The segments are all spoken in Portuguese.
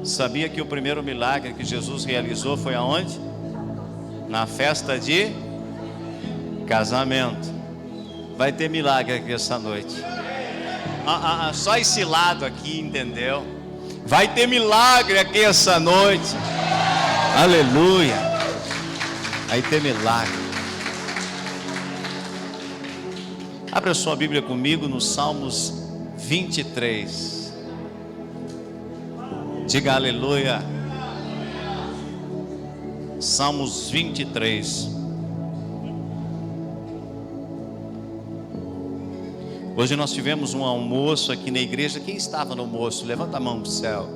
Sabia que o primeiro milagre que Jesus realizou foi aonde? Na festa de casamento. Vai ter milagre aqui essa noite. Só esse lado aqui, entendeu? Vai ter milagre aqui essa noite. Aleluia. Vai ter milagre. Abra sua Bíblia comigo no Salmos 23. Diga aleluia. Salmos 23. Hoje nós tivemos um almoço aqui na igreja. Quem estava no almoço? Levanta a mão para o céu.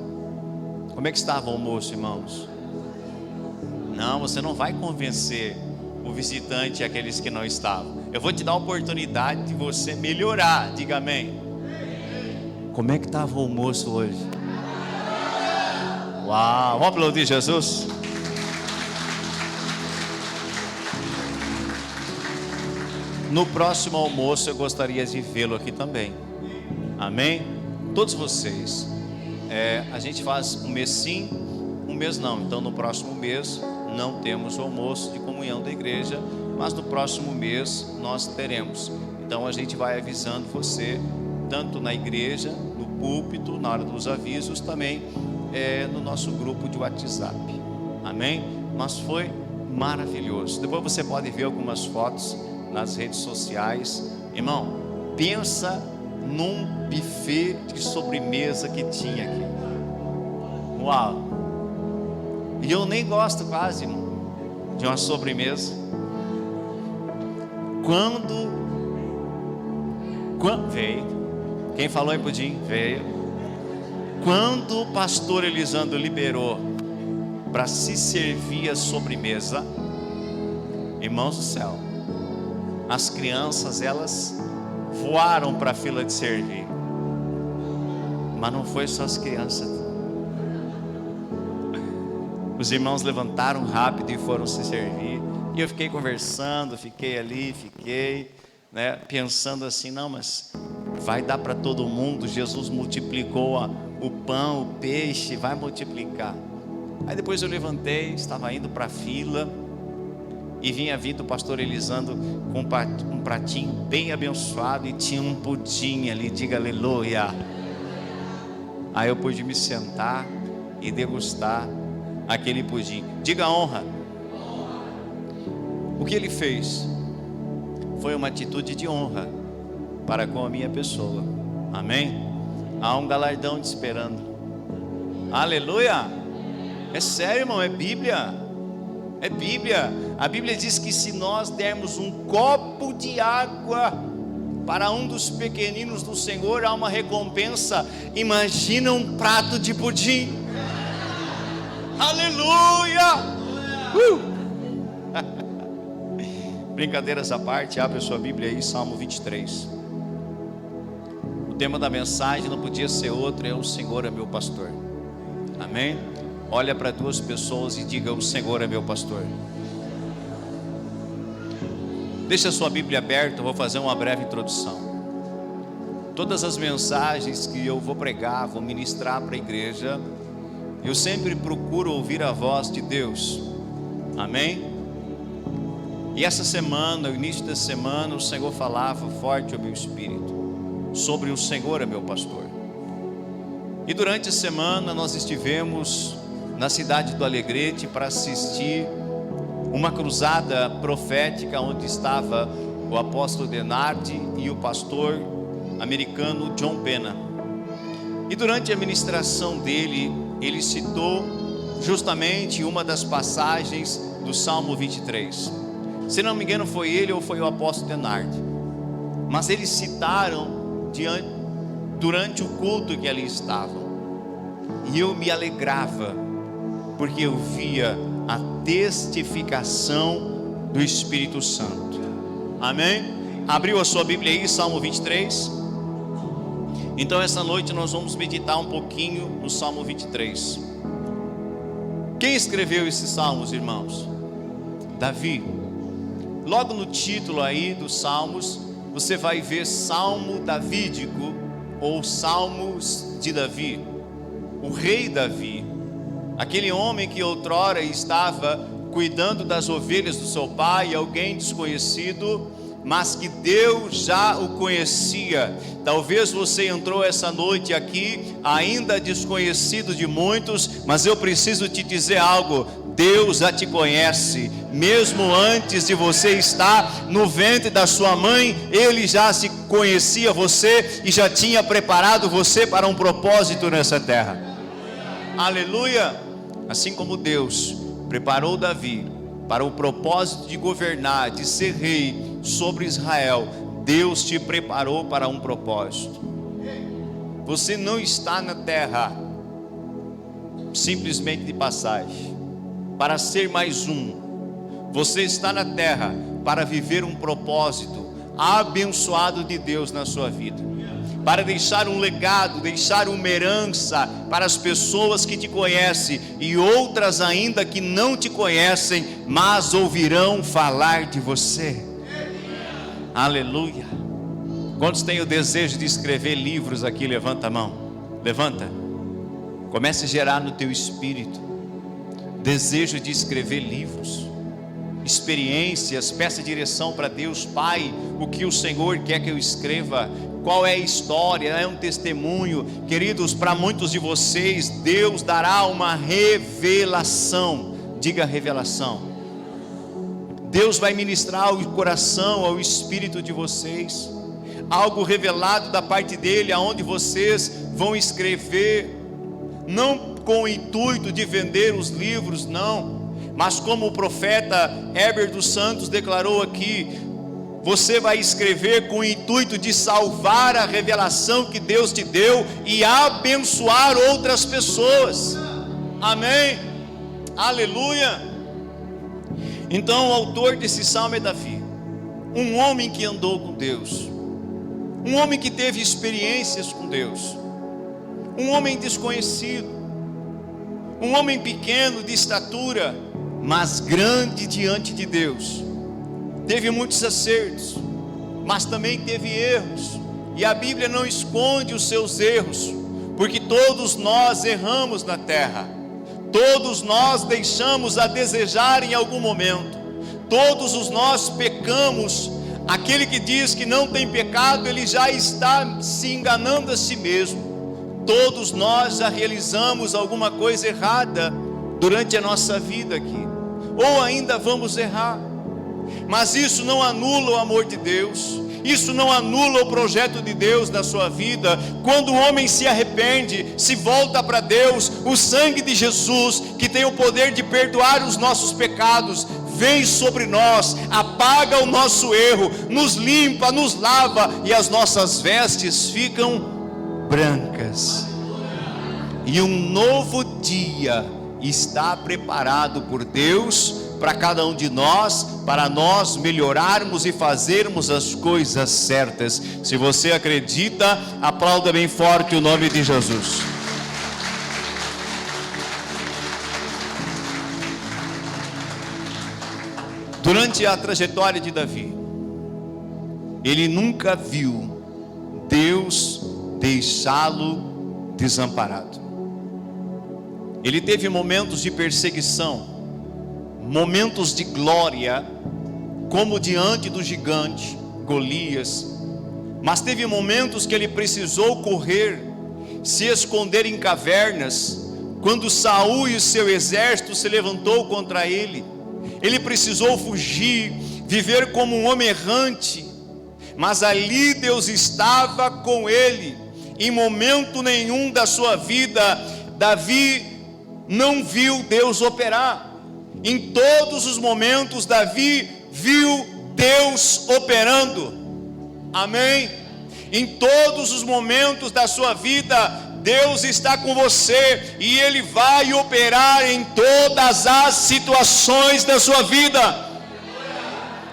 Como é que estava o almoço, irmãos? Não, você não vai convencer o visitante e aqueles que não estavam. Eu vou te dar a oportunidade de você melhorar. Diga amém. Como é que estava o almoço hoje? Uau, vamos aplaudir Jesus. No próximo almoço eu gostaria de vê-lo aqui também. Amém? Todos vocês. A gente faz um mês sim, um mês não. Então no próximo mês não temos o almoço de comunhão da igreja, mas no próximo mês nós teremos. Então a gente vai avisando você, tanto na igreja, no púlpito, na hora dos avisos, também no nosso grupo de WhatsApp. Amém? Mas foi maravilhoso. Depois você pode ver algumas fotos nas redes sociais. Irmão, pensa num buffet de sobremesa que tinha aqui. Uau! E eu nem gosto quase de uma sobremesa. Quando veio, quem falou em pudim? Veio. Quando o pastor Elisandro liberou para se servir a sobremesa, irmãos do céu, as crianças, elas voaram para a fila de servir. Mas não foi só as crianças. Os irmãos levantaram rápido e foram se servir. E eu fiquei conversando, fiquei pensando assim, não, mas vai dar para todo mundo. Jesus multiplicou o pão, o peixe, vai multiplicar. Aí depois eu levantei, estava indo para a fila, e vinha vindo o pastor Elisandro com um pratinho bem abençoado, e tinha um pudim ali, diga aleluia. Aí eu pude me sentar e degustar aquele pudim. Diga honra. O que ele fez foi uma atitude de honra para com a minha pessoa. Amém? Há um galardão te esperando. Aleluia. É sério, irmão, é Bíblia. É Bíblia. A Bíblia diz que se nós dermos um copo de água para um dos pequeninos do Senhor, há uma recompensa. Imagina um prato de pudim. Aleluia. Brincadeiras à parte, abre a sua Bíblia aí, Salmo 23. O tema da mensagem não podia ser outro, o Senhor é meu pastor. Amém? Olha para duas pessoas e diga: o Senhor é meu pastor. Deixa a sua Bíblia aberta, eu vou fazer uma breve introdução. Todas as mensagens que eu vou pregar, vou ministrar para a igreja, eu sempre procuro ouvir a voz de Deus. Amém? E essa semana, no início da semana, o Senhor falava forte ao meu espírito sobre o Senhor é meu pastor. E durante a semana nós estivemos na cidade do Alegrete para assistir uma cruzada profética, onde estava o apóstolo Denardi e o pastor americano John Pena. E durante a ministração dele, ele citou justamente uma das passagens do Salmo 23. Se não me engano foi ele ou foi o apóstolo Denardi, mas eles citaram durante o culto que ali estavam. E eu me alegrava, porque eu via a testificação do Espírito Santo. Amém? Abriu a sua Bíblia aí, Salmo 23. Então essa noite nós vamos meditar um pouquinho no Salmo 23. Quem escreveu esses salmos, irmãos? Davi. Logo no título aí dos salmos, você vai ver Salmo Davídico, ou Salmos de Davi. O rei Davi, Aquele homem que outrora estava cuidando das ovelhas do seu pai, alguém desconhecido, mas que Deus já o conhecia. Talvez você entrou essa noite aqui ainda desconhecido de muitos, mas eu preciso te dizer algo: Deus já te conhece, mesmo antes de você estar no ventre da sua mãe, Ele já se conhecia você e já tinha preparado você para um propósito nessa terra. Aleluia! Assim como Deus preparou Davi para o propósito de governar, de ser rei sobre Israel, Deus te preparou para um propósito. Você não está na terra simplesmente de passagem, para ser mais um. Você está na terra para viver um propósito abençoado de Deus na sua vida, para deixar um legado, deixar uma herança para as pessoas que te conhecem e outras ainda que não te conhecem, mas ouvirão falar de você. Aleluia. Quantos têm o desejo de escrever livros aqui? Levanta a mão. Levanta. Comece a gerar no teu espírito desejo de escrever livros, experiências. Peça direção para Deus. Pai, o que o Senhor quer que eu escreva? Qual é a história? É um testemunho. Queridos, para muitos de vocês, Deus dará uma revelação. Diga revelação. Deus vai ministrar ao coração, ao espírito de vocês, algo revelado da parte dEle, aonde vocês vão escrever, não com o intuito de vender os livros, não, mas como o profeta Heber dos Santos declarou aqui, você vai escrever com o intuito de salvar a revelação que Deus te deu e abençoar outras pessoas. Amém? Aleluia. Então o autor desse salmo é Davi, um homem que andou com Deus, um homem que teve experiências com Deus, um homem desconhecido, um homem pequeno de estatura, mas grande diante de Deus. Teve muitos acertos, mas também teve erros, e a Bíblia não esconde os seus erros, porque todos nós erramos na terra. Todos nós deixamos a desejar em algum momento. Todos os nós pecamos. Aquele que diz que não tem pecado, ele já está se enganando a si mesmo. Todos nós já realizamos alguma coisa errada durante a nossa vida aqui, ou ainda vamos errar. Mas isso não anula o amor de Deus. Isso não anula o projeto de Deus na sua vida. Quando o homem se arrepende, se volta para Deus, o sangue de Jesus, que tem o poder de perdoar os nossos pecados, vem sobre nós, apaga o nosso erro, nos limpa, nos lava, e as nossas vestes ficam brancas. E um novo dia está preparado por Deus para cada um de nós, para nós melhorarmos e fazermos as coisas certas. Se você acredita, aplauda bem forte o nome de Jesus. Durante a trajetória de Davi, ele nunca viu Deus deixá-lo desamparado. Ele teve momentos de perseguição, momentos de glória, como diante do gigante Golias, mas teve momentos que ele precisou correr, se esconder em cavernas, quando Saul e o seu exército se levantou contra ele. Ele precisou fugir, viver como um homem errante, mas ali Deus estava com ele. Em momento nenhum da sua vida, Davi não viu Deus operar. Em todos os momentos, Davi viu Deus operando. Amém? Em todos os momentos da sua vida, Deus está com você, e Ele vai operar em todas as situações da sua vida.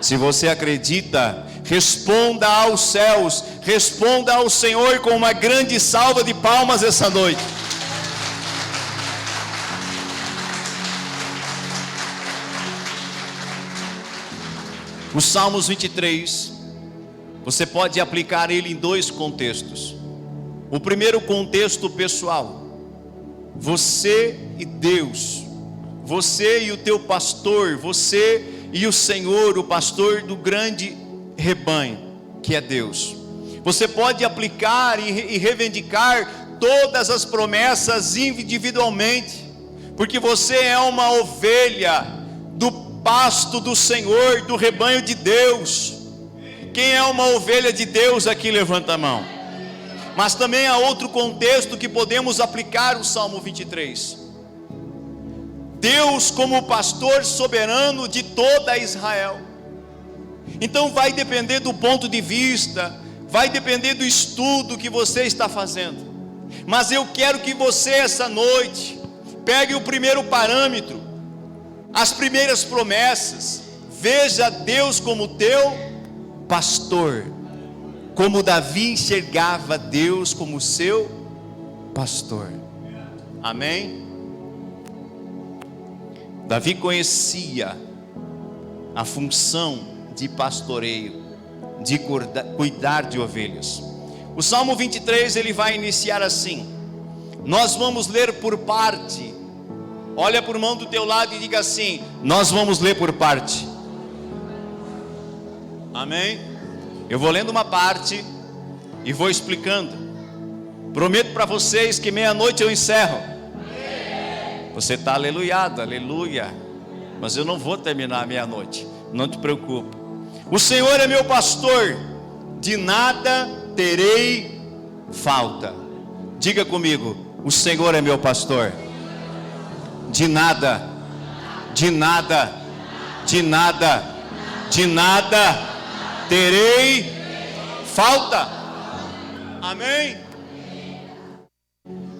Se você acredita, responda aos céus, responda ao Senhor com uma grande salva de palmas essa noite. Os Salmos 23, você pode aplicar ele em dois contextos. O primeiro contexto pessoal, você e Deus, você e o teu pastor, você e o Senhor, o pastor do grande rebanho, que é Deus. Você pode aplicar e reivindicar todas as promessas individualmente, porque você é uma ovelha do pasto do Senhor, do rebanho de Deus. Quem é uma ovelha de Deus aqui, levanta a mão. Mas também há outro contexto que podemos aplicar o Salmo 23. Deus como pastor soberano de toda Israel. Então vai depender do ponto de vista, vai depender do estudo que você está fazendo. Mas eu quero que você essa noite pegue o primeiro parâmetro, as primeiras promessas. Veja Deus como teu pastor, como Davi enxergava Deus como seu pastor. Amém? Davi conhecia a função de pastoreio, de cuidar de ovelhas. O Salmo 23 ele vai iniciar assim. Nós vamos ler por parte. Olha para o irmão do teu lado e diga assim: nós vamos ler por parte. Amém? Eu vou lendo uma parte e vou explicando. Prometo para vocês que meia-noite eu encerro. Você está aleluiado, aleluia. Mas eu não vou terminar meia-noite, não te preocupe. O Senhor é meu pastor, de nada terei falta. Diga comigo: o Senhor é meu pastor, de nada, de nada, de nada, de nada terei falta. Amém?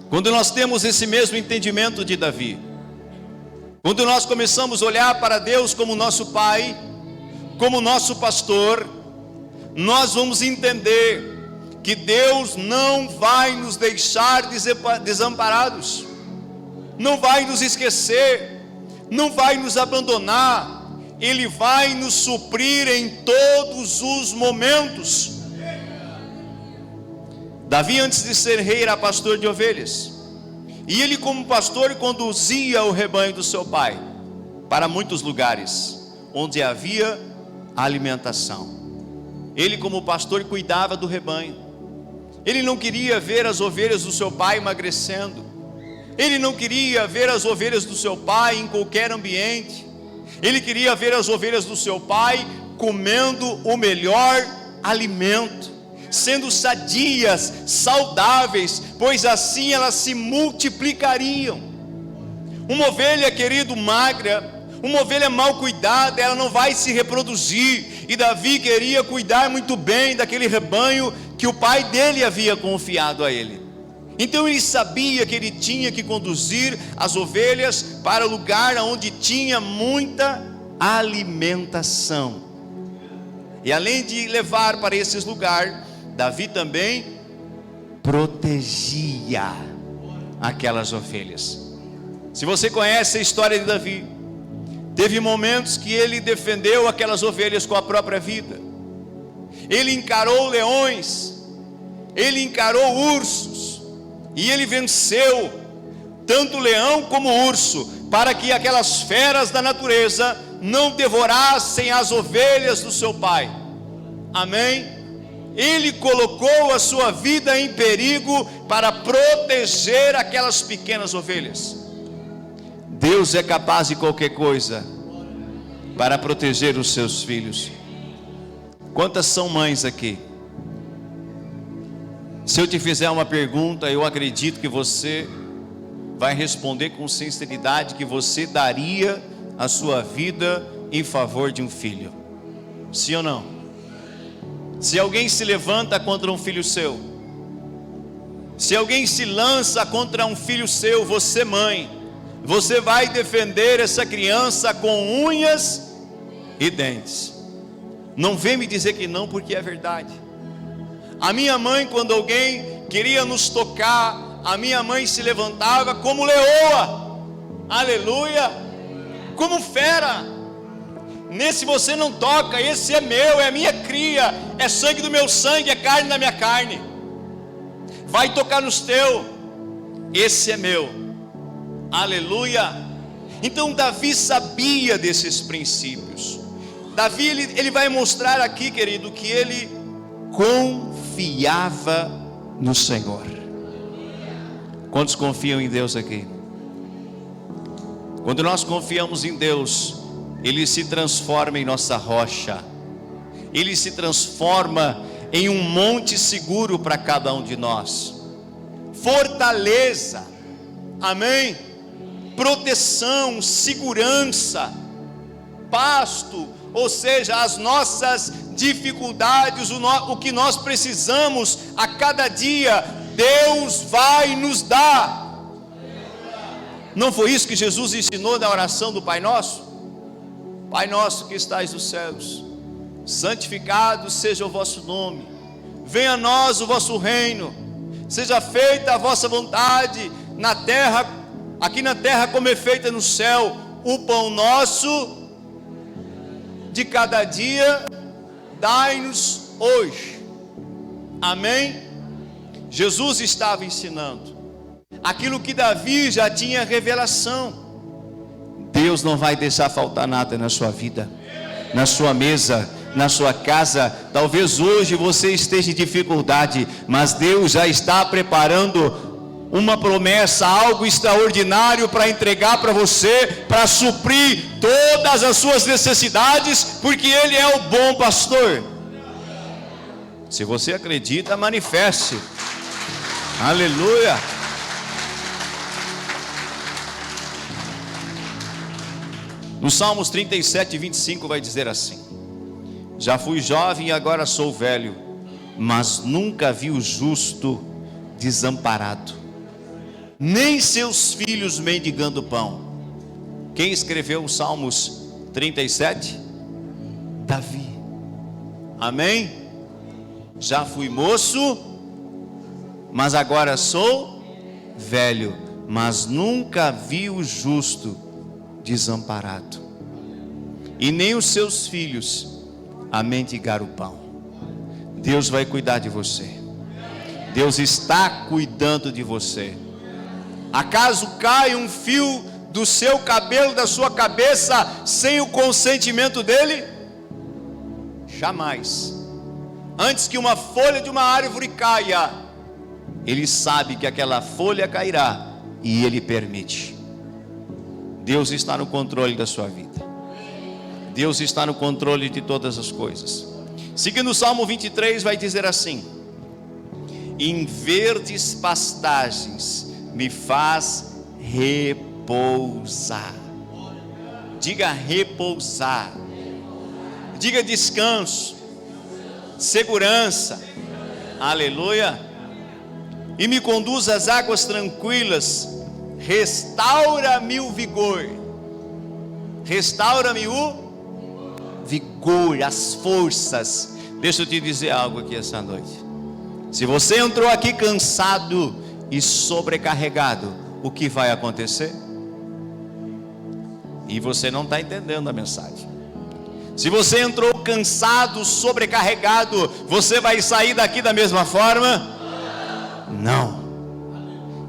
Quando nós temos esse mesmo entendimento de Davi, quando nós começamos a olhar para Deus como nosso Pai, como nosso pastor, nós vamos entender que Deus não vai nos deixar desamparados, não vai nos esquecer, não vai nos abandonar. Ele vai nos suprir em todos os momentos. Davi, antes de ser rei, era pastor de ovelhas, e ele como pastor conduzia o rebanho do seu pai para muitos lugares onde havia alimentação. Ele como pastor cuidava do rebanho. Ele não queria ver as ovelhas do seu pai emagrecendo. Ele não queria ver as ovelhas do seu pai em qualquer ambiente. Ele queria ver as ovelhas do seu pai comendo o melhor alimento, sendo sadias, saudáveis, pois assim elas se multiplicariam. Uma ovelha, querido, magra, uma ovelha mal cuidada, ela não vai se reproduzir. E Davi queria cuidar muito bem daquele rebanho que o pai dele havia confiado a ele. Então ele sabia que ele tinha que conduzir as ovelhas para o lugar onde tinha muita alimentação. E além de levar para esses lugares, Davi também protegia aquelas ovelhas. Se você conhece a história de Davi, teve momentos que ele defendeu aquelas ovelhas com a própria vida. Ele encarou leões, ele encarou ursos, e ele venceu tanto o leão como o urso, para que aquelas feras da natureza não devorassem as ovelhas do seu pai. Amém? Ele colocou a sua vida em perigo para proteger aquelas pequenas ovelhas. Deus é capaz de qualquer coisa para proteger os seus filhos. Quantas são mães aqui? Se eu te fizer uma pergunta, eu acredito que você vai responder com sinceridade que você daria a sua vida em favor de um filho. Sim ou não? Se alguém se levanta contra um filho seu, se alguém se lança contra um filho seu, você mãe, você vai defender essa criança com unhas e dentes. Não vem me dizer que não, porque é verdade. A minha mãe, quando alguém queria nos tocar, a minha mãe se levantava como leoa, aleluia, como fera. Nesse você não toca, esse é meu, é minha cria, é sangue do meu sangue, é carne da minha carne. Vai tocar nos teus, esse é meu. Aleluia. Então Davi sabia desses princípios. Davi ele vai mostrar aqui, querido, que ele confiava no Senhor. Quantos confiam em Deus aqui? Quando nós confiamos em Deus, Ele se transforma em nossa rocha. Ele se transforma em um monte seguro para cada um de nós. Fortaleza, amém? Proteção, segurança, pasto, ou seja, as nossas dificuldades, o que nós precisamos a cada dia, Deus vai nos dar. Não foi isso que Jesus ensinou na oração do Pai Nosso? Pai nosso que estais nos céus, santificado seja o vosso nome, venha a nós o vosso reino, seja feita a vossa vontade na terra, aqui na terra como é feita no céu. O pão nosso de cada dia dai-nos hoje. Amém? Jesus estava ensinando aquilo que Davi já tinha revelação. Deus não vai deixar faltar nada na sua vida, na sua mesa, na sua casa. Talvez hoje você esteja em dificuldade, mas Deus já está preparando uma promessa, algo extraordinário para entregar para você, para suprir todas as suas necessidades, porque Ele é o bom pastor. Se você acredita, manifeste. Aleluia. No Salmos 37, 25 vai dizer assim: já fui jovem e agora sou velho, mas nunca vi o justo desamparado, nem seus filhos mendigando pão. Quem escreveu os Salmos 37? Davi. Amém? Já fui moço, mas agora sou velho, mas nunca vi o justo desamparado, e nem os seus filhos a mendigar o pão. Deus vai cuidar de você. Deus está cuidando de você. Acaso cai um fio do seu cabelo, da sua cabeça, sem o consentimento dele? Jamais. Antes que uma folha de uma árvore caia, Ele sabe que aquela folha cairá, e Ele permite. Deus está no controle da sua vida. Deus está no controle de todas as coisas. Seguindo o Salmo 23 vai dizer assim: em verdes pastagens me faz repousar. Diga repousar. Diga descanso, segurança. Aleluia. E me conduz às águas tranquilas, restaura-me o vigor. Restaura-me o vigor, as forças. Deixa eu te dizer algo aqui essa noite. Se você entrou aqui cansado e sobrecarregado, o que vai acontecer? E você não está entendendo a mensagem. Se você entrou cansado, sobrecarregado, você vai sair daqui da mesma forma? Não.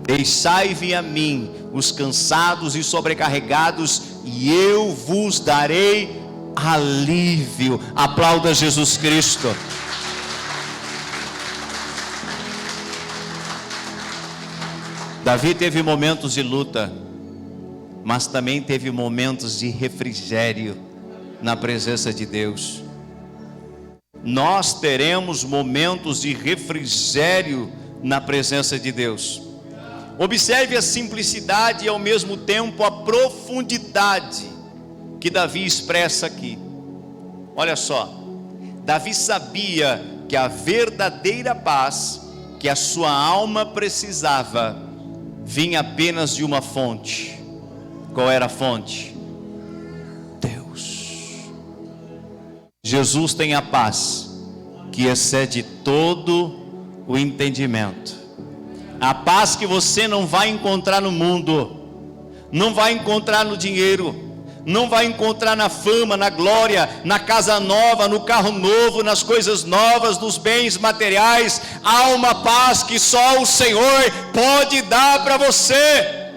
Deixai vir a mim os cansados e sobrecarregados, e eu vos darei alívio. Aplauda Jesus Cristo. Davi teve momentos de luta, mas também teve momentos de refrigério na presença de Deus. Nós teremos momentos de refrigério na presença de Deus. Observe a simplicidade e ao mesmo tempo a profundidade que Davi expressa aqui. Olha só, Davi sabia que a verdadeira paz que a sua alma precisava vinha apenas de uma fonte. Qual era a fonte? Deus. Jesus tem a paz que excede todo o entendimento. A paz que você não vai encontrar no mundo, não vai encontrar no dinheiro, não vai encontrar na fama, na glória, na casa nova, no carro novo, nas coisas novas, nos bens materiais. Há uma paz que só o Senhor pode dar para você.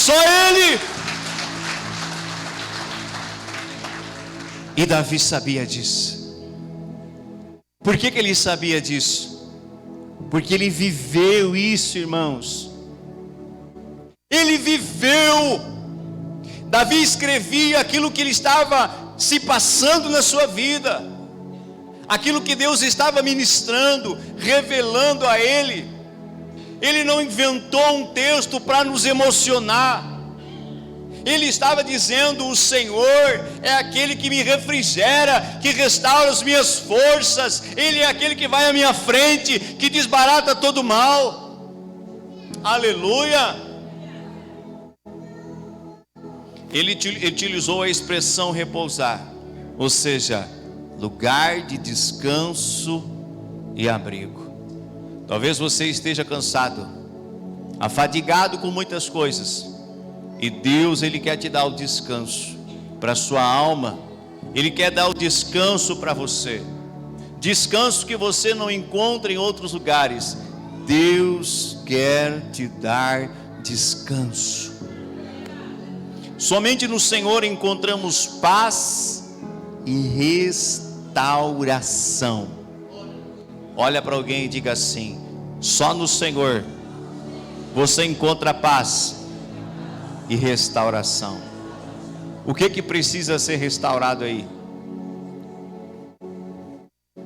Só Ele. E Davi sabia disso. Por que ele sabia disso? Porque ele viveu isso, irmãos. Ele viveu. Davi escrevia aquilo que ele estava se passando na sua vida, aquilo que Deus estava ministrando, revelando a ele. Ele não inventou um texto para nos emocionar. Ele estava dizendo: o Senhor é aquele que me refrigera, que restaura as minhas forças. Ele é aquele que vai à minha frente, que desbarata todo o mal. Aleluia. Ele utilizou a expressão repousar, ou seja, lugar de descanso e abrigo. Talvez você esteja cansado, afadigado com muitas coisas, e Deus, Ele quer te dar o descanso para a sua alma. Ele quer dar o descanso para você, descanso que você não encontra em outros lugares. Deus quer te dar descanso. Somente no Senhor encontramos paz e restauração. Olha para alguém e diga assim: só no Senhor você encontra paz e restauração. O que precisa ser restaurado aí?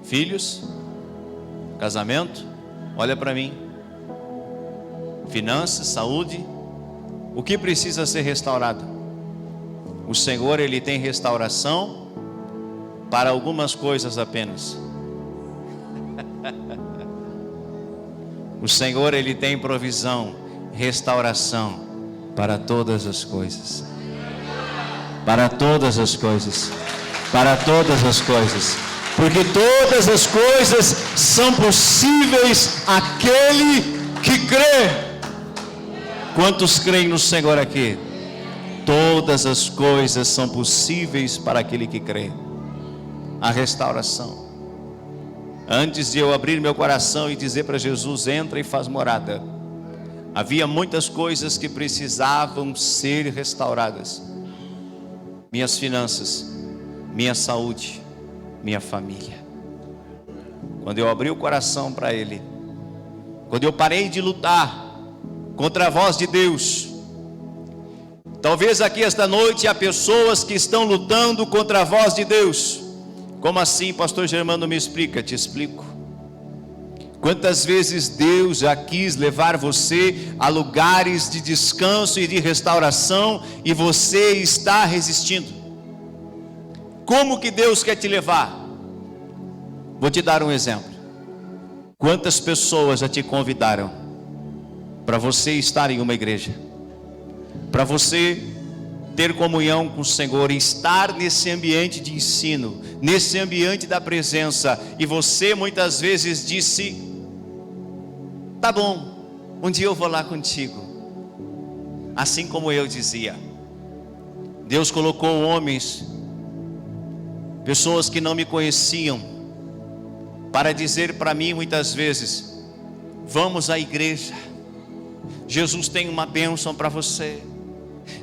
Filhos? Casamento? Olha para mim. Finanças, saúde? O que precisa ser restaurado? O Senhor, Ele tem restauração para algumas coisas apenas. O Senhor, Ele tem provisão, restauração para todas as coisas. Para todas as coisas. Para todas as coisas. Porque todas as coisas são possíveis àquele que crê. Quantos creem no Senhor aqui? Todas as coisas são possíveis para aquele que crê. A restauração. Antes de eu abrir meu coração e dizer para Jesus: entra e faz morada, havia muitas coisas que precisavam ser restauradas. Minhas finanças, minha saúde, minha família. Quando eu abri o coração para Ele, quando eu parei de lutar contra a voz de Deus. Talvez aqui esta noite há pessoas que estão lutando contra a voz de Deus. Como assim, pastor Germano? Me explica. Te explico. Quantas vezes Deus já quis levar você a lugares de descanso e de restauração, e você está resistindo. Como que Deus quer te levar? Vou te dar um exemplo. Quantas pessoas já te convidaram para você estar em uma igreja, para você ter comunhão com o Senhor, estar nesse ambiente de ensino, nesse ambiente da presença, e você muitas vezes disse: tá bom, um dia eu vou lá contigo. Assim como eu dizia. Deus colocou homens, pessoas que não me conheciam, para dizer para mim muitas vezes: vamos à igreja, Jesus tem uma bênção para você,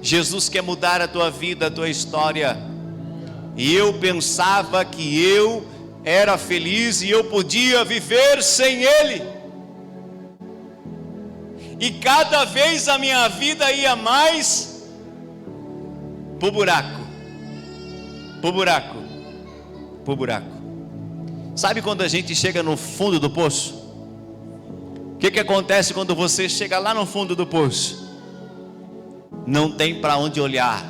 Jesus quer mudar a tua vida, a tua história. E eu pensava que eu era feliz e eu podia viver sem Ele, e cada vez a minha vida ia mais pro buraco, pro buraco, pro buraco. Sabe quando a gente chega no fundo do poço? O que acontece quando você chega lá no fundo do poço? Não tem para onde olhar,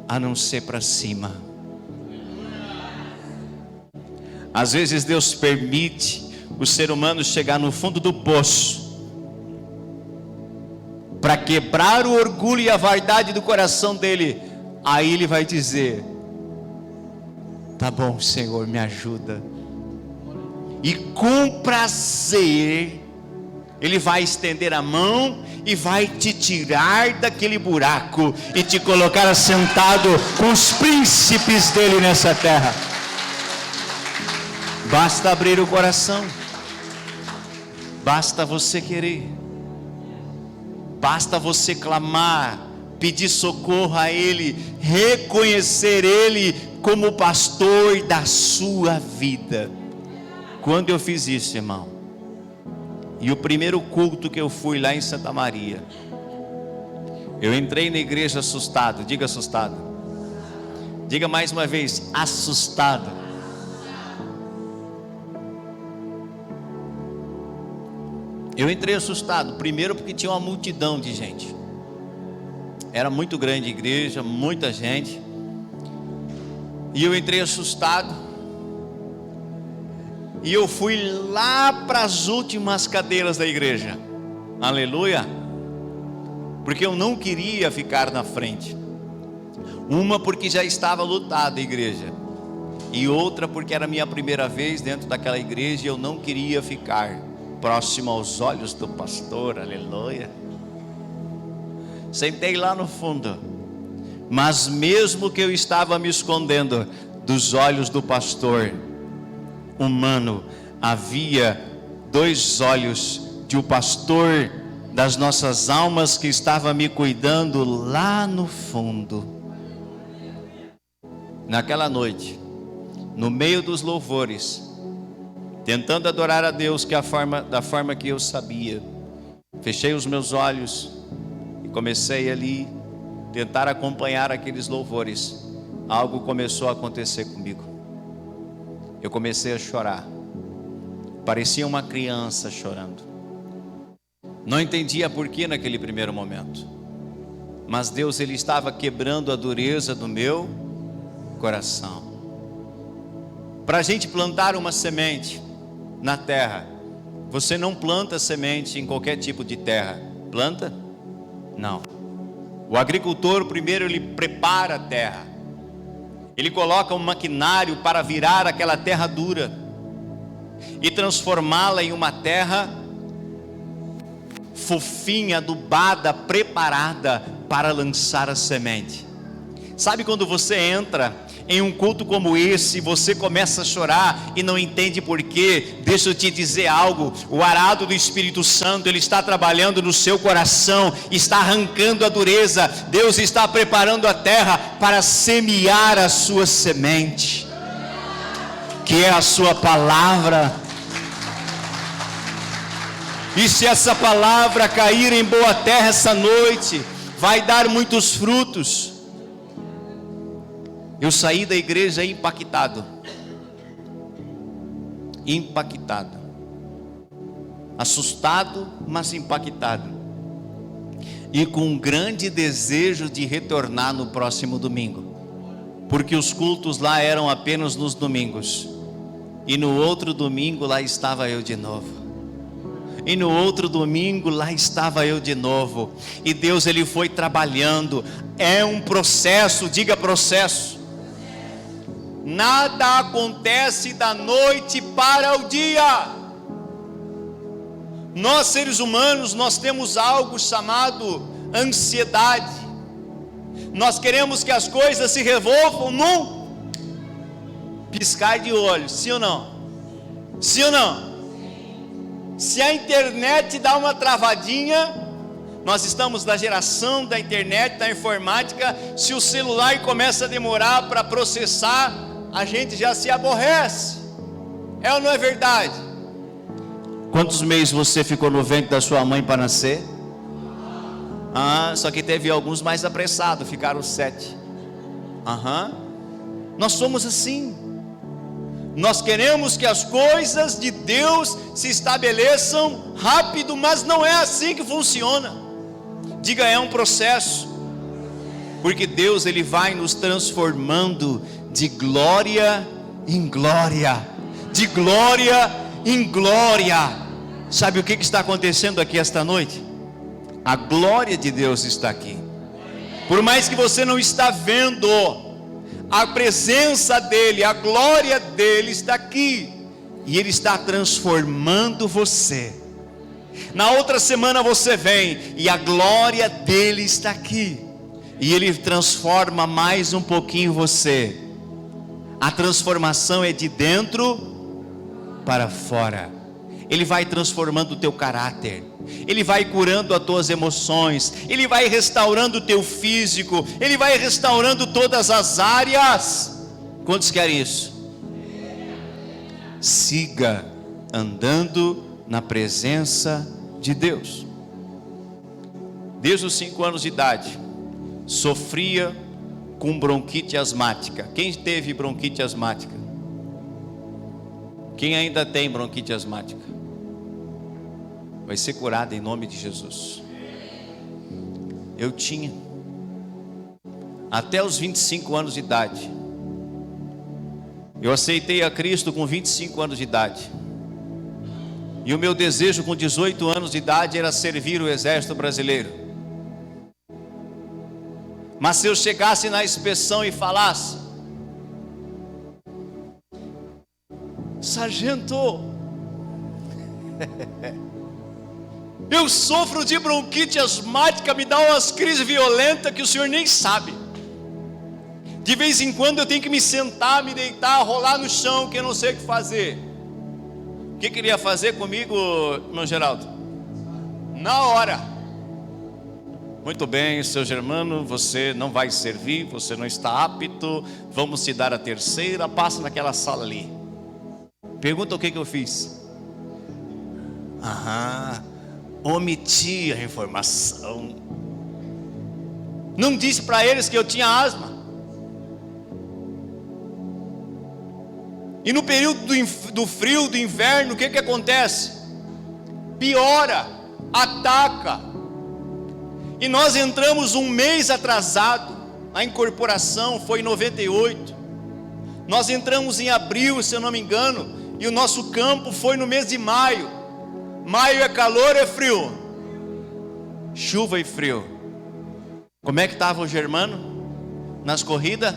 a não ser para cima. Às vezes Deus permite o ser humano chegar no fundo do poço, para quebrar o orgulho e a vaidade do coração dele. Aí ele vai dizer: tá bom, Senhor, me ajuda. E com prazer Ele vai estender a mão e vai te tirar daquele buraco e te colocar assentado com os príncipes dele nessa terra. Basta abrir o coração, basta você querer. Basta você clamar, pedir socorro a Ele, reconhecer Ele como pastor da sua vida. Quando eu fiz isso, irmão, e o primeiro culto que eu fui lá em Santa Maria, eu entrei na igreja assustado. Diga assustado. Diga mais uma vez, assustado. Eu entrei assustado, primeiro porque tinha uma multidão de gente. Era muito grande a igreja, muita gente. E eu entrei assustado. E eu fui lá para as últimas cadeiras da igreja. Aleluia. Porque eu não queria ficar na frente. Uma porque já estava lotada a igreja. E outra porque era a minha primeira vez dentro daquela igreja e eu não queria ficar próximo aos olhos do pastor. Aleluia. Sentei lá no fundo. Mas mesmo que eu estava me escondendo dos olhos do pastor humano, havia 2 olhos de um pastor das nossas almas que estava me cuidando lá no fundo. Naquela noite, no meio dos louvores, tentando adorar a Deus da forma que eu sabia, fechei os meus olhos e comecei ali tentar acompanhar aqueles louvores. Algo começou a acontecer comigo. Eu comecei a chorar. Parecia uma criança chorando. Não entendia por que naquele primeiro momento, mas Deus, Ele estava quebrando a dureza do meu coração. Para a gente plantar uma semente na terra, você não planta semente em qualquer tipo de terra. Planta? Não. O agricultor primeiro ele prepara a terra. Ele coloca um maquinário para virar aquela terra dura e transformá-la em uma terra fofinha, adubada, preparada para lançar a semente. Sabe quando você entra em um culto como esse, você começa a chorar e não entende por quê? Deixa eu te dizer algo. O arado do Espírito Santo, ele está trabalhando no seu coração, está arrancando a dureza. Deus está preparando a terra para semear a sua semente, que é a sua palavra. E se essa palavra cair em boa terra essa noite, vai dar muitos frutos. Eu saí da igreja impactado, assustado, mas impactado, e com um grande desejo de retornar no próximo domingo, porque os cultos lá eram apenas nos domingos, e no outro domingo lá estava eu de novo. E no outro domingo lá estava eu de novo. E Deus, Ele foi trabalhando. É um processo, diga processo. Nada acontece da noite para o dia. Nós seres humanos, nós temos algo chamado ansiedade. Nós queremos que as coisas se revolvam num piscar de olhos, sim ou não? Sim ou não? Se a internet dá uma travadinha, nós estamos na geração da internet, da informática. Se o celular começa a demorar para processar, a gente já se aborrece. É ou não é verdade? Quantos meses você ficou no ventre da sua mãe para nascer? Só que teve alguns mais apressados, ficaram 7. Nós somos assim. Nós queremos que as coisas de Deus se estabeleçam rápido, mas não é assim que funciona. Diga, é um processo. Porque Deus, Ele vai nos transformando de glória em glória, de glória em glória. Sabe o que está acontecendo aqui esta noite? A glória de Deus está aqui. Por mais que você não está vendo, a presença dEle, a glória dEle está aqui, e Ele está transformando você. Na outra semana você vem, e a glória dEle está aqui, e Ele transforma mais um pouquinho você. A transformação é de dentro para fora. Ele vai transformando o teu caráter. Ele vai curando as tuas emoções, Ele vai restaurando o teu físico, Ele vai restaurando todas as áreas. Quantos querem isso? Siga andando na presença de Deus. Desde os 5 anos de idade, sofria com bronquite asmática. Quem teve bronquite asmática? Quem ainda tem bronquite asmática? Vai ser curado em nome de Jesus. Eu tinha, até os 25 anos de idade. Eu aceitei a Cristo com 25 anos de idade. E o meu desejo com 18 anos de idade era servir o exército brasileiro. Mas se eu chegasse na inspeção e falasse: sargento, eu sofro de bronquite asmática, me dá umas crises violentas que o senhor nem sabe. De vez em quando eu tenho que me sentar, me deitar, rolar no chão, que eu não sei o que fazer. O que queria fazer comigo, irmão Geraldo? Na hora: muito bem, seu Germano, você não vai servir, você não está apto, vamos te dar a terceira, passa naquela sala ali. Pergunta o que eu fiz. Omiti a informação. Não disse para eles que eu tinha asma. E no período do frio, do inverno, o que acontece? Piora, ataca. E nós entramos um mês atrasado. A incorporação foi em 98. Nós entramos em abril, se eu não me engano, e o nosso campo foi no mês de maio. Maio é calor, é frio? Chuva e frio. Como é que estava o Germano nas corridas?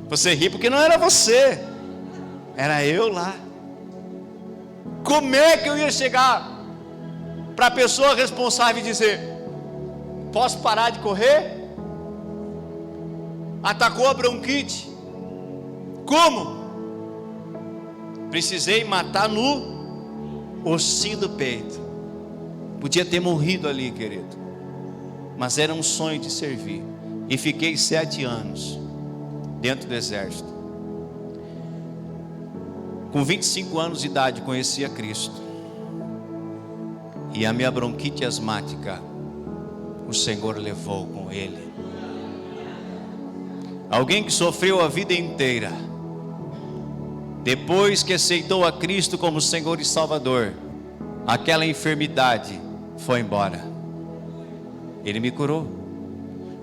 Você ri porque não era você, era eu lá. Como é que eu ia chegar para a pessoa responsável e dizer: posso parar de correr? Atacou a bronquite. Como? Precisei matar no ossinho do peito. Podia ter morrido ali, querido, mas era um sonho de servir. E fiquei 7 anos dentro do exército. Com 25 anos de idade conheci a Cristo. E a minha bronquite asmática o Senhor levou com Ele. Alguém que sofreu a vida inteira, depois que aceitou a Cristo como Senhor e Salvador, aquela enfermidade foi embora. Ele me curou.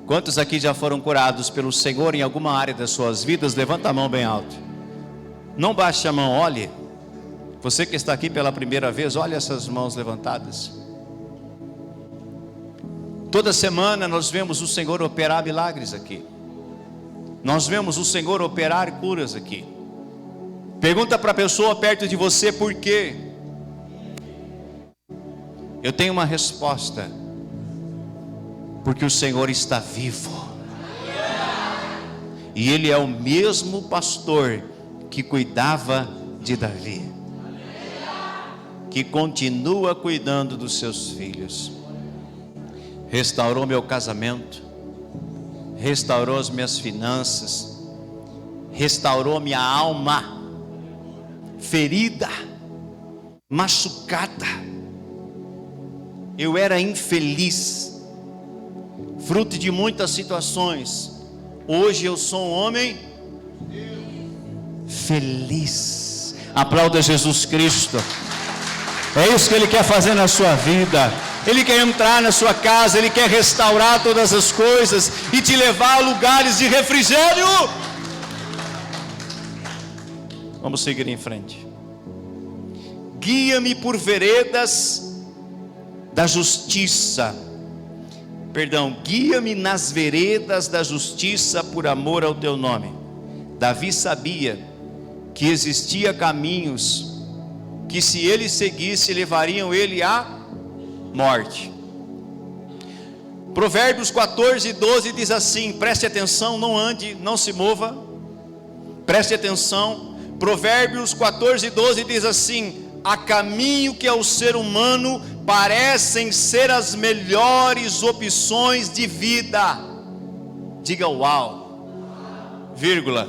Quantos aqui já foram curados pelo Senhor em alguma área das suas vidas? Levanta a mão bem alto. Não baixe a mão, olhe. Você que está aqui pela primeira vez, olhe essas mãos levantadas. Toda semana nós vemos o Senhor operar milagres aqui. Nós vemos o Senhor operar curas aqui. Pergunta para a pessoa perto de você por quê. Eu tenho uma resposta: porque o Senhor está vivo. E Ele é o mesmo pastor que cuidava de Davi, que continua cuidando dos seus filhos. Restaurou meu casamento, restaurou as minhas finanças, restaurou minha alma ferida, machucada. Eu era infeliz, fruto de muitas situações. Hoje eu sou um homem feliz. Aplauda Jesus Cristo. É isso que Ele quer fazer na sua vida. Ele quer entrar na sua casa, Ele quer restaurar todas as coisas e te levar a lugares de refrigério. Vamos seguir em frente. Guia-me por veredas da justiça. Guia-me nas veredas da justiça por amor ao teu nome. Davi sabia que existia caminhos que, se ele seguisse, levariam ele à morte. Provérbios 14:12 diz assim: preste atenção, não ande, não se mova Preste atenção, Provérbios 14:12 diz assim: há caminho que ao ser humano parecem ser as melhores opções de vida. Diga uau, vírgula,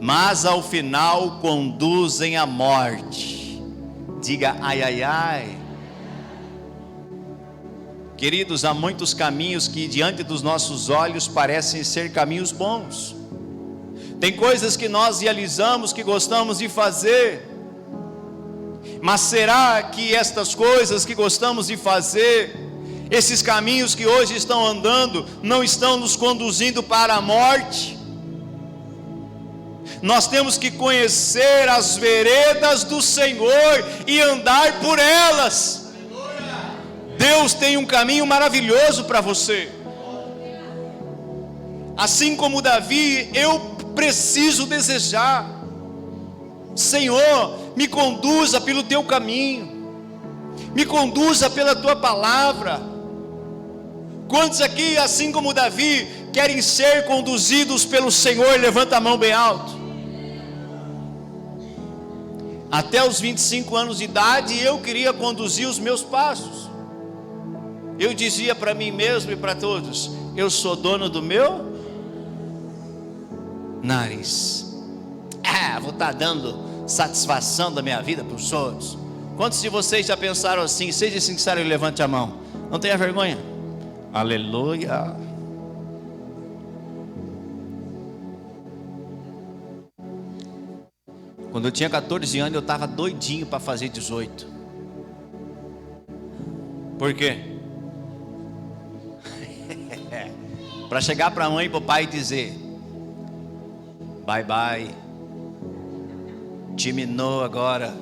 mas ao final conduzem à morte. Diga ai, ai, ai. Queridos, há muitos caminhos que diante dos nossos olhos parecem ser caminhos bons. Tem coisas que nós realizamos, que gostamos de fazer, mas será que estas coisas que gostamos de fazer, esses caminhos que hoje estão andando, não estão nos conduzindo para a morte? Nós temos que conhecer as veredas do Senhor e andar por elas. Deus tem um caminho maravilhoso para você. Assim como Davi, eu preciso desejar: Senhor, me conduza pelo teu caminho, me conduza pela tua palavra. Quantos aqui, assim como Davi, querem ser conduzidos pelo Senhor? Levanta a mão bem alto. Até os 25 anos de idade, eu queria conduzir os meus passos. Eu dizia para mim mesmo e para todos: eu sou dono do meu nariz. Vou estar dando satisfação da minha vida para os outros. Quantos de vocês já pensaram assim? Seja sincero e levante a mão. Não tenha vergonha. Aleluia. Quando eu tinha 14 anos, eu estava doidinho para fazer 18. Por quê? Para chegar para a mãe e para o pai e dizer: bye bye, terminou agora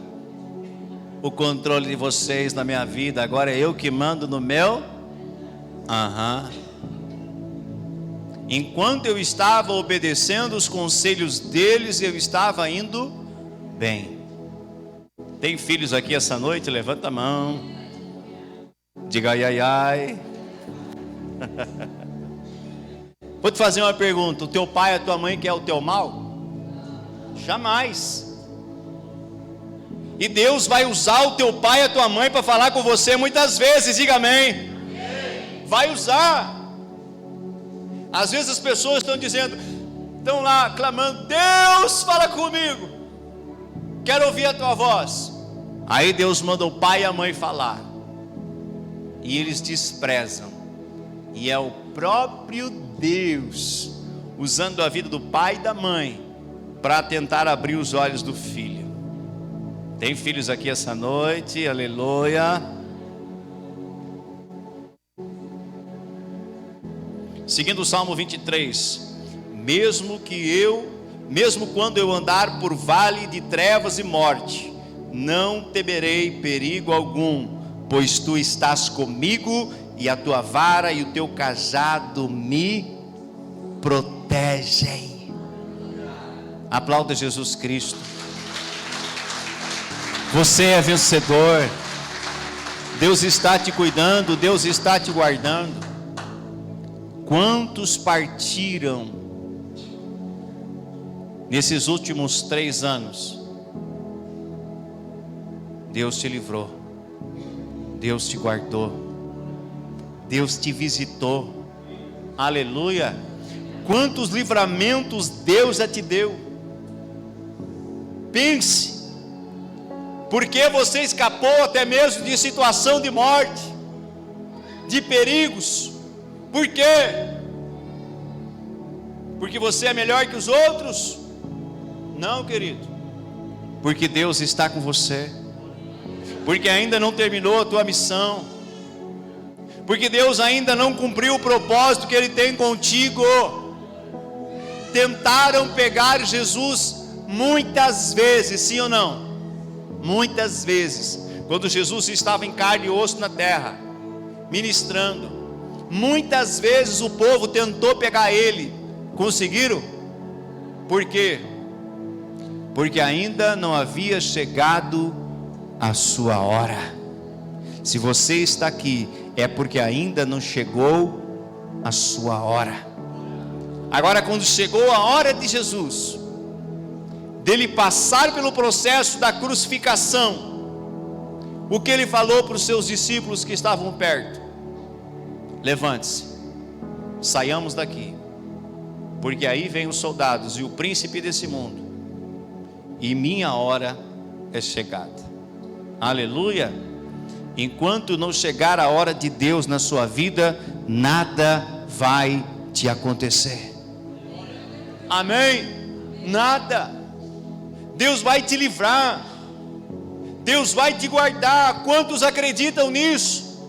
o controle de vocês na minha vida, agora é eu que mando no meu. Enquanto eu estava obedecendo os conselhos deles, eu estava indo bem. Tem filhos aqui essa noite? Levanta a mão, diga ai, ai, ai. Vou te fazer uma pergunta: o teu pai e a tua mãe quer o teu mal? Jamais. E Deus vai usar o teu pai e a tua mãe para falar com você muitas vezes. Diga amém. Vai usar. Às vezes as pessoas estão dizendo, estão lá clamando: Deus, fala comigo, quero ouvir a tua voz. Aí Deus manda o pai e a mãe falar, e eles desprezam. E é o próprio Deus usando a vida do pai e da mãe para tentar abrir os olhos do filho. Tem filhos aqui essa noite? Aleluia. Seguindo o Salmo 23: mesmo quando eu andar por vale de trevas e morte, não temerei perigo algum, pois tu estás comigo, e a tua vara e o teu cajado me protegem. Aplauda Jesus Cristo. Você é vencedor. Deus está te cuidando, Deus está te guardando. Quantos partiram nesses últimos 3 anos? Deus te livrou, Deus te guardou, Deus te visitou. Aleluia. Quantos livramentos Deus já te deu. Pense, porque você escapou até mesmo de situação de morte, de perigos. Por quê? Porque você é melhor que os outros? Não, querido. Porque Deus está com você. Porque ainda não terminou a tua missão. Porque Deus ainda não cumpriu o propósito que Ele tem contigo. Tentaram pegar Jesus muitas vezes, sim ou não? Muitas vezes. Quando Jesus estava em carne e osso na terra, ministrando, muitas vezes o povo tentou pegar Ele. Conseguiram? Por quê? Porque ainda não havia chegado a sua hora. Se você está aqui, é porque ainda não chegou a sua hora. Agora, quando chegou a hora de Jesus, dele passar pelo processo da crucificação, o que ele falou para os seus discípulos que estavam perto? Levante-se, saiamos daqui, porque aí vem os soldados e o príncipe desse mundo, e minha hora é chegada. Aleluia. Enquanto não chegar a hora de Deus na sua vida, nada vai te acontecer. Amém? Nada. Deus vai te livrar, Deus vai te guardar. Quantos acreditam nisso?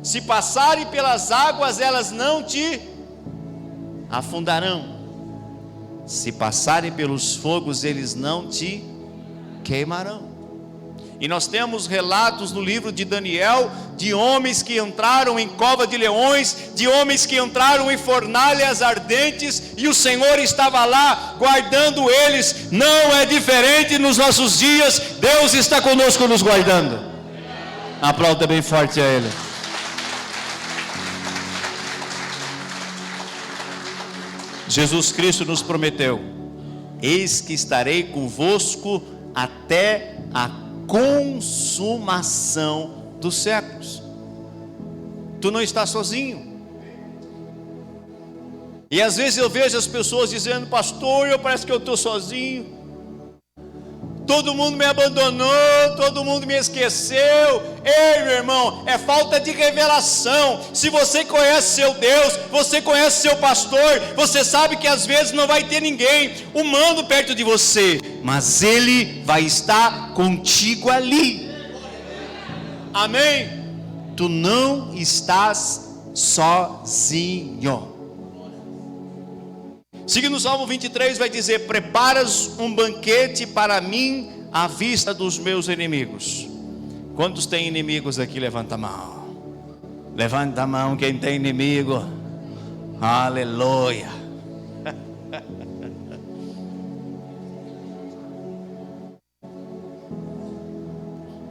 Se passarem pelas águas, elas não te afundarão. Se passarem pelos fogos, eles não te queimarão. E nós temos relatos no livro de Daniel, de homens que entraram em cova de leões, de homens que entraram em fornalhas ardentes, e o Senhor estava lá guardando eles. Não é diferente nos nossos dias, Deus está conosco nos guardando. Aplauda bem forte a Ele. Jesus Cristo nos prometeu: eis que estarei convosco até a consumação dos séculos. Tu não estás sozinho. E às vezes eu vejo as pessoas dizendo: pastor, parece que eu estou sozinho, todo mundo me abandonou, todo mundo me esqueceu. Ei, meu irmão, é falta de revelação. Se você conhece seu Deus, você conhece seu pastor, você sabe que às vezes não vai ter ninguém humano perto de você, mas Ele vai estar contigo ali. Amém? Tu não estás sozinho. Siga no Salmo 23, vai dizer: preparas um banquete para mim à vista dos meus inimigos. Quantos tem inimigos aqui? Levanta a mão. Levanta a mão quem tem inimigo. Aleluia.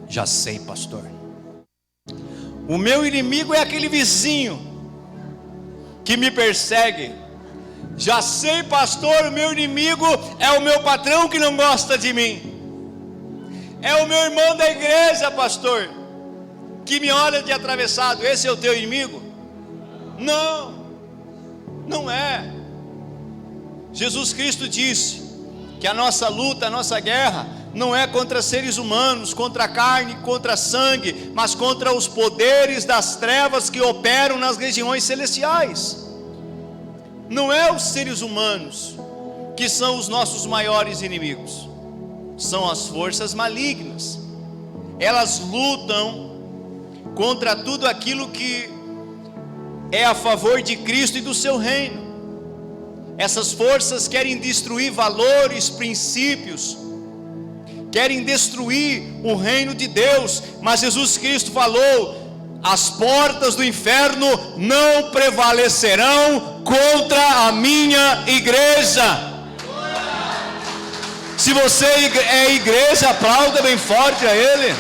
Já sei, pastor. O meu inimigo é aquele vizinho que me persegue. Já sei, pastor, o meu inimigo é o meu patrão que não gosta de mim. É o meu irmão da igreja, pastor, que me olha de atravessado. Esse é o teu inimigo? Não, não é. Jesus Cristo disse que a nossa luta, a nossa guerra não é contra seres humanos, contra a carne, contra sangue, mas contra os poderes das trevas que operam nas regiões celestiais. Não é os seres humanos que são os nossos maiores inimigos, são as forças malignas. Elas lutam contra tudo aquilo que é a favor de Cristo e do seu reino. Essas forças querem destruir valores, princípios, querem destruir o reino de Deus, mas Jesus Cristo falou: as portas do inferno não prevalecerão contra a minha igreja. Se você é igreja, aplauda bem forte a Ele.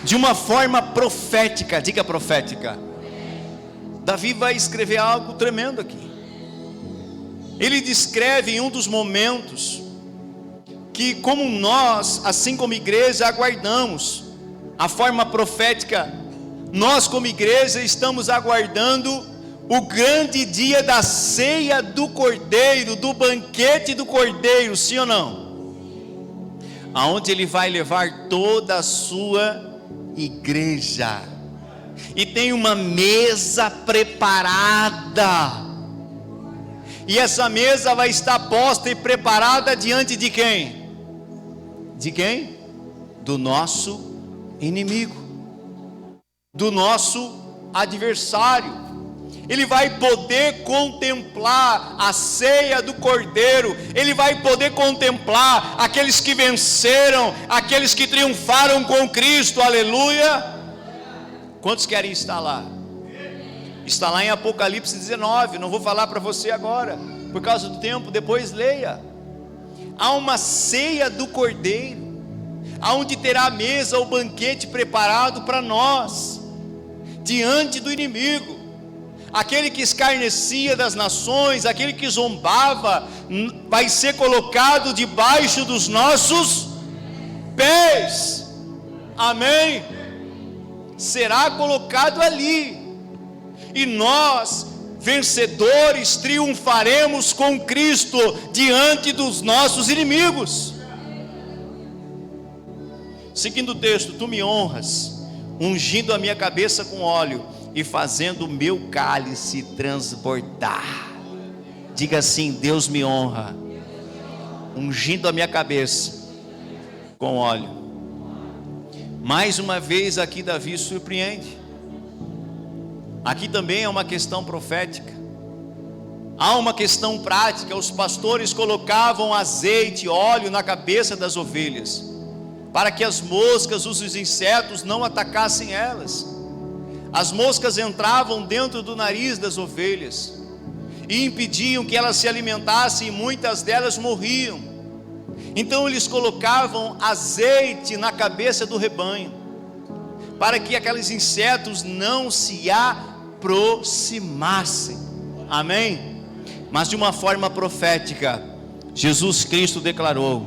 De uma forma profética, diga profética. Davi vai escrever algo tremendo aqui. Ele descreve em um dos momentos que, como nós, assim como igreja, aguardamos a forma profética, nós como igreja estamos aguardando o grande dia da ceia do Cordeiro, do banquete do Cordeiro, sim ou não? Aonde Ele vai levar toda a sua igreja, e tem uma mesa preparada, e essa mesa vai estar posta e preparada diante de quem? De quem? Do nosso inimigo, do nosso adversário. Ele vai poder contemplar a ceia do Cordeiro, ele vai poder contemplar aqueles que venceram, aqueles que triunfaram com Cristo, aleluia. Quantos querem estar lá? Está lá em Apocalipse 19, não vou falar para você agora, por causa do tempo, depois leia. Há uma ceia do Cordeiro, aonde terá a mesa, o banquete preparado para nós, diante do inimigo. aquele que escarnecia das nações, aquele que zombava, vai ser colocado debaixo dos nossos pés. Amém? Será colocado ali, e nós, vencedores, triunfaremos com Cristo diante dos nossos inimigos. Seguindo o texto: tu me honras, ungindo a minha cabeça com óleo e fazendo o meu cálice transbordar. Diga assim: Deus me honra, ungindo a minha cabeça com óleo. Mais uma vez aqui Davi surpreende. Aqui também é uma questão profética, há uma questão prática. Os pastores colocavam azeite, óleo na cabeça das ovelhas, para que as moscas, os insetos não atacassem elas. As moscas entravam dentro do nariz das ovelhas e impediam que elas se alimentassem, e muitas delas morriam. Então eles colocavam azeite na cabeça do rebanho, para que aqueles insetos não se aproximassem. Amém? Mas de uma forma profética, Jesus Cristo declarou,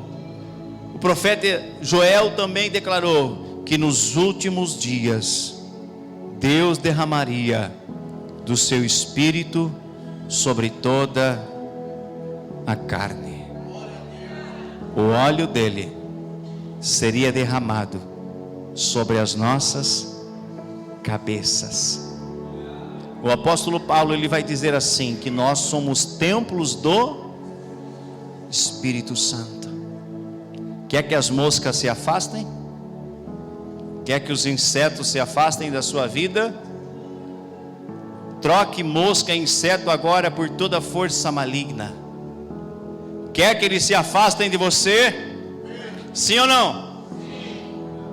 o profeta Joel também declarou, que nos últimos dias Deus derramaria do seu Espírito sobre toda a carne. O óleo dele seria derramado sobre as nossas cabeças. O apóstolo Paulo, ele vai dizer assim, que nós somos templos do Espírito Santo. Quer que as moscas se afastem? Quer que os insetos se afastem da sua vida? Troque mosca e inseto agora por toda força maligna. Quer que eles se afastem de você? Sim ou não?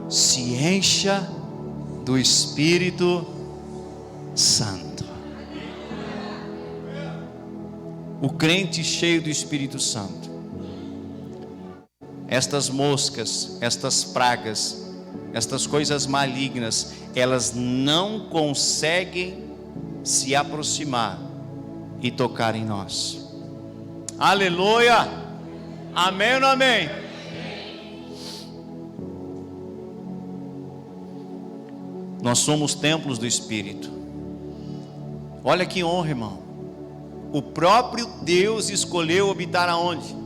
Se encha do Espírito Santo. O crente cheio do Espírito Santo, estas moscas, estas pragas, estas coisas malignas, elas não conseguem se aproximar e tocar em nós. Aleluia! Amém ou não amém? Nós somos templos do Espírito. Olha que honra, irmão. O próprio Deus escolheu habitar aonde?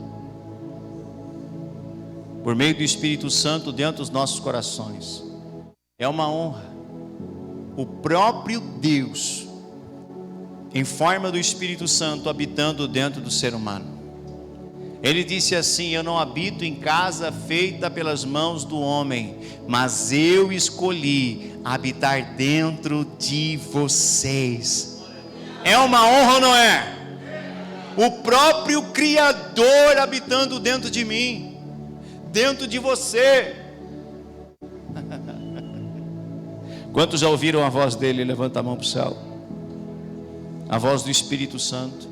Por meio do Espírito Santo dentro dos nossos corações. É uma honra. O próprio Deus, em forma do Espírito Santo, habitando dentro do ser humano. Ele disse assim: eu não habito em casa feita pelas mãos do homem, mas eu escolhi habitar dentro de vocês. É uma honra ou não é? O próprio Criador habitando dentro de mim, dentro de você. Quantos já ouviram a voz dele? Levanta a mão para o céu. A voz do Espírito Santo,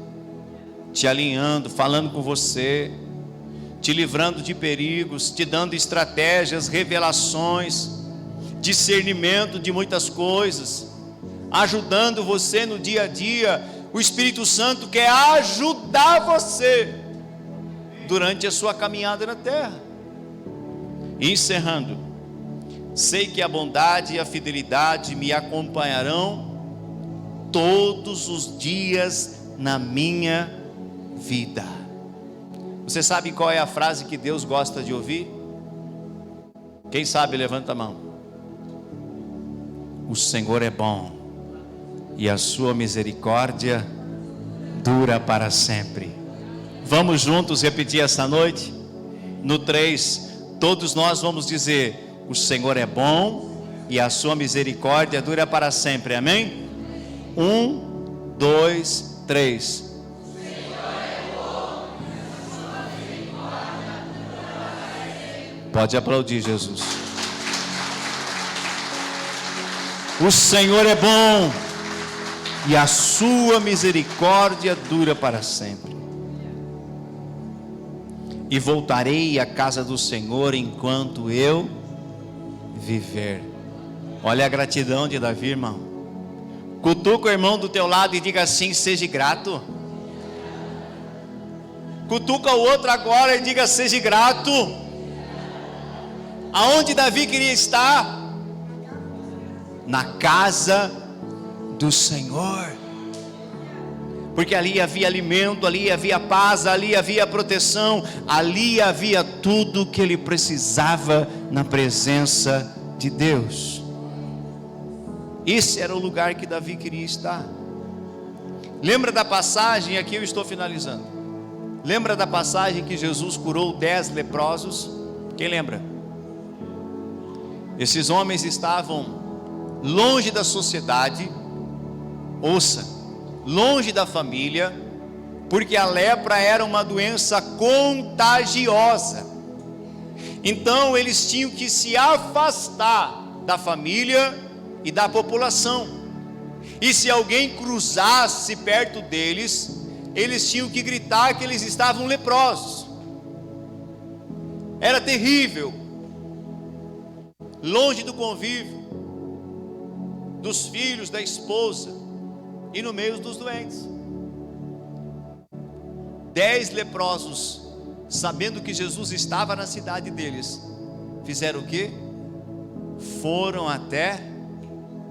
te alinhando, falando com você, te livrando de perigos, te dando estratégias, revelações, discernimento de muitas coisas, ajudando você no dia a dia. O Espírito Santo quer ajudar você durante a sua caminhada na terra. E encerrando, sei que a bondade e a fidelidade me acompanharão todos os dias na minha vida. Você sabe qual é a frase que Deus gosta de ouvir? Quem sabe, levanta a mão. O Senhor é bom e a sua misericórdia dura para sempre. Vamos juntos repetir essa noite? No 3, todos nós vamos dizer: o Senhor é bom e a sua misericórdia dura para sempre. Amém? 1, 2, 3. Pode aplaudir Jesus. O Senhor é bom e a sua misericórdia dura para sempre. E voltarei à casa do Senhor enquanto eu viver. Olha a gratidão de Davi, irmão. Cutuca o irmão do teu lado e diga assim: seja grato. Cutuca o outro agora e diga: seja grato. Aonde Davi queria estar? Na casa do Senhor, porque ali havia alimento, ali havia paz, ali havia proteção, ali havia tudo que ele precisava na presença de Deus. Esse era o lugar que Davi queria estar. Lembra da passagem, aqui eu estou finalizando, lembra da passagem que Jesus curou 10 leprosos? Quem lembra? Esses homens estavam longe da sociedade, ouça, longe da família, porque a lepra era uma doença contagiosa. Então eles tinham que se afastar da família e da população, e se alguém cruzasse perto deles, eles tinham que gritar que eles estavam leprosos. Era terrível, longe do convívio, dos filhos, da esposa, e no meio dos doentes. 10 leprosos, sabendo que Jesus estava na cidade deles, fizeram o quê? Foram até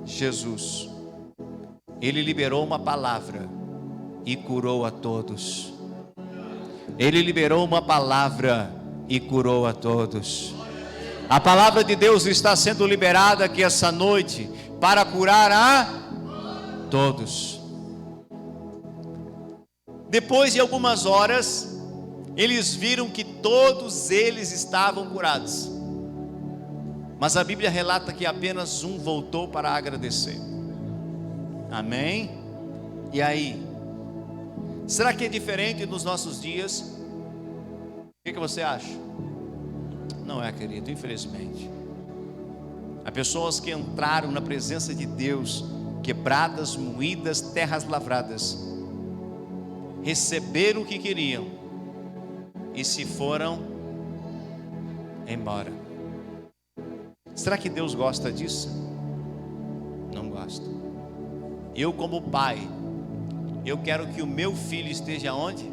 Jesus. Ele liberou uma palavra e curou a todos. Ele liberou uma palavra e curou a todos. A palavra de Deus está sendo liberada aqui essa noite para curar a todos. Depois de algumas horas, eles viram que todos eles estavam curados, mas a Bíblia relata que apenas um voltou para agradecer. Amém? E aí? Será que é diferente nos nossos dias? O que você acha? Não é, querido, infelizmente. Há pessoas que entraram na presença de Deus, quebradas, moídas, terras lavradas, receberam o que queriam e se foram embora. Será que Deus gosta disso? Não gosta. Eu, como pai, eu quero que o meu filho esteja onde?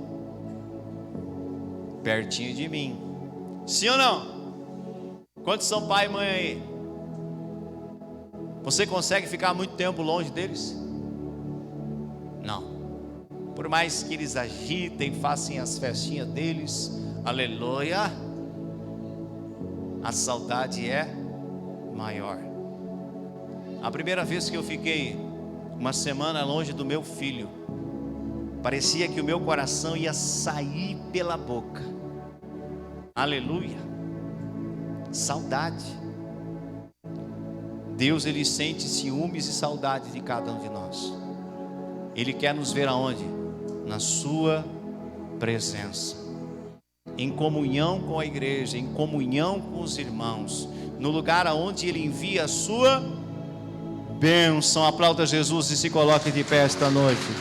Pertinho de mim. Sim ou não? Quantos são pai e mãe aí? Você consegue ficar muito tempo longe deles? Não. Por mais que eles agitem, façam as festinhas deles, aleluia, a saudade é maior. A primeira vez que eu fiquei uma semana longe do meu filho, parecia que o meu coração ia sair pela boca. Aleluia. Saudade. Deus, Ele sente ciúmes e saudade de cada um de nós. Ele quer nos ver aonde? Na sua presença, em comunhão com a igreja, em comunhão com os irmãos, no lugar aonde Ele envia a sua bênção. Aplauda Jesus e se coloque de pé esta noite.